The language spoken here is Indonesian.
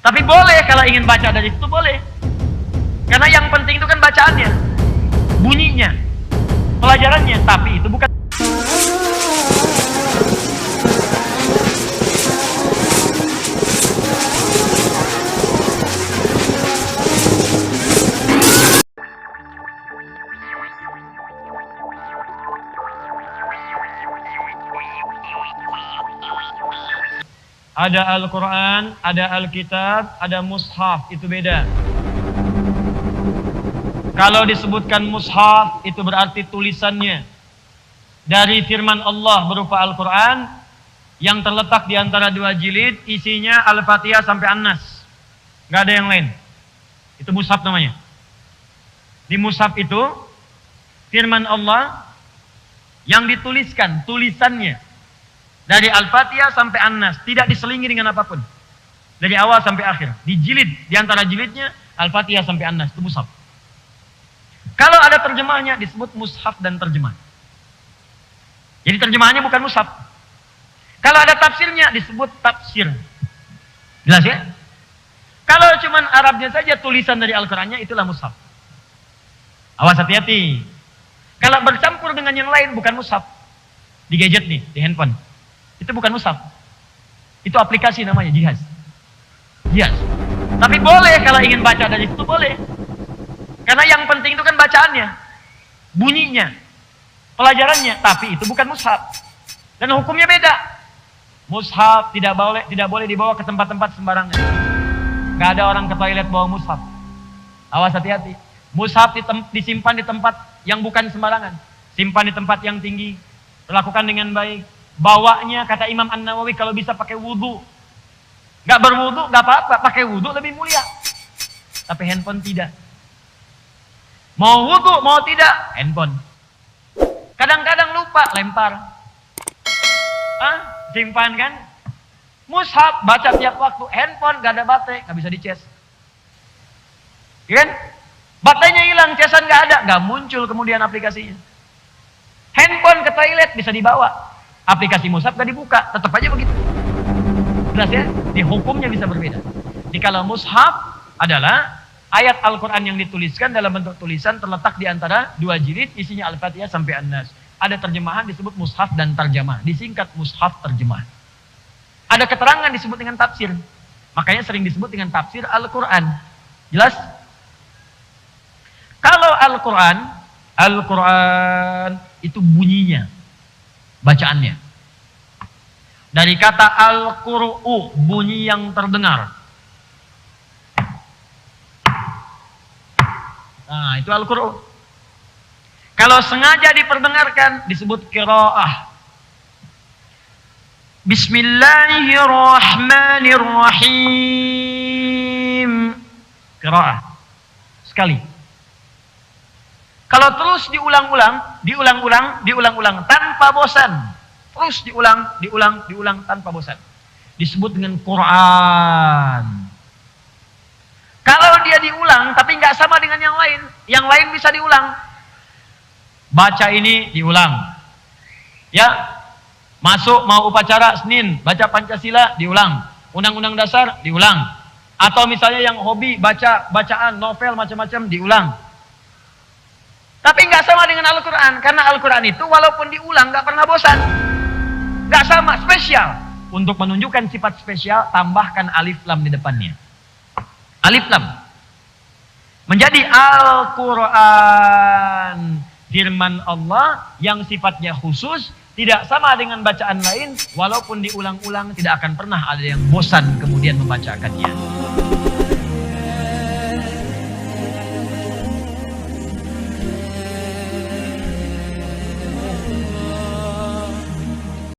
Tapi boleh kalau ingin baca dari situ boleh. Karena yang penting itu kan bacaannya, bunyinya, pelajarannya. Tapi itu bukan. Ada Al-Quran, ada Alkitab, ada Mushaf, itu beda. Kalau disebutkan Mushaf, itu berarti tulisannya dari firman Allah berupa Al-Quran yang terletak di antara dua jilid, isinya Al-Fatihah sampai An-Nas. Gak ada yang lain. Itu Mushaf namanya. Di Mushaf itu firman Allah yang dituliskan, tulisannya dari Al-Fatihah sampai An-Nas, tidak diselingi dengan apapun. Dari awal sampai akhir. Di jilid, di antara jilidnya Al-Fatihah sampai An-Nas, itu Mushaf. Kalau ada terjemahnya disebut Mushaf dan terjemah. Jadi terjemahannya bukan Mushaf. Kalau ada tafsirnya disebut tafsir. Jelas ya? Kalau cuman Arabnya saja tulisan dari Al-Qur'annya, itulah Mushaf. Awas, hati-hati. Kalau bercampur dengan yang lain bukan Mushaf. Di gadget nih, di handphone. Itu bukan Mushaf. Itu aplikasi namanya, jihaz. Jihaz. Tapi boleh kalau ingin baca dari situ boleh. Karena yang penting itu kan bacaannya, bunyinya, pelajarannya. Tapi itu bukan Mushaf. Dan hukumnya beda. Mushaf tidak boleh dibawa ke tempat-tempat sembarangan. Gak ada orang ke toilet bawa Mushaf. Awas, hati-hati. Mushaf disimpan di tempat yang bukan sembarangan. Simpan di tempat yang tinggi. Lakukan dengan baik. Bawanya, kata Imam An-Nawawi, kalau bisa pakai wudu. Gak berwudu, gak apa-apa. Pakai wudu lebih mulia. Tapi handphone tidak. Mau wudu, mau tidak, handphone. Kadang-kadang lupa, lempar. Simpan kan? Mushaf, baca tiap waktu. Handphone, gak ada baterai, gak bisa dicas. Kan? Baterainya hilang, casan gak ada. Gak muncul kemudian aplikasinya. Handphone ke toilet bisa dibawa. Aplikasi Mushaf gak dibuka, tetap aja begitu. Jelas ya? Di hukumnya bisa berbeda. Jadi kalau Mushaf adalah ayat Al-Quran yang dituliskan dalam bentuk tulisan terletak di antara dua jilid, isinya Al-Fatihah sampai An-Nas. Ada terjemahan disebut Mushaf dan terjemah. Disingkat Mushaf terjemah. Ada keterangan disebut dengan tafsir. Makanya sering disebut dengan tafsir Al-Quran. Jelas? Kalau Al-Quran itu bunyinya, bacaannya. Dari kata Al-Qur'u, bunyi yang terdengar. Nah, itu Al-Qur'u. Kalau sengaja diperdengarkan disebut qiraah. Bismillahirrahmanirrahim. Qiraah. Sekali. Kalau terus diulang-ulang tanpa bosan. Terus diulang tanpa bosan. Disebut dengan Quran. Kalau dia diulang tapi nggak sama dengan yang lain bisa diulang. Baca ini diulang. Ya, masuk mau upacara Senin, baca Pancasila diulang. Undang-undang dasar diulang. Atau misalnya yang hobi bacaan novel macam-macam diulang. Tapi nggak sama dengan Al-Quran. Karena Al-Quran itu walaupun diulang nggak pernah bosan. Nggak sama, spesial. Untuk menunjukkan sifat spesial, tambahkan alif lam di depannya. Alif lam. Menjadi Al-Quran. Firman Allah yang sifatnya khusus. Tidak sama dengan bacaan lain. Walaupun diulang-ulang tidak akan pernah ada yang bosan kemudian membacakannya.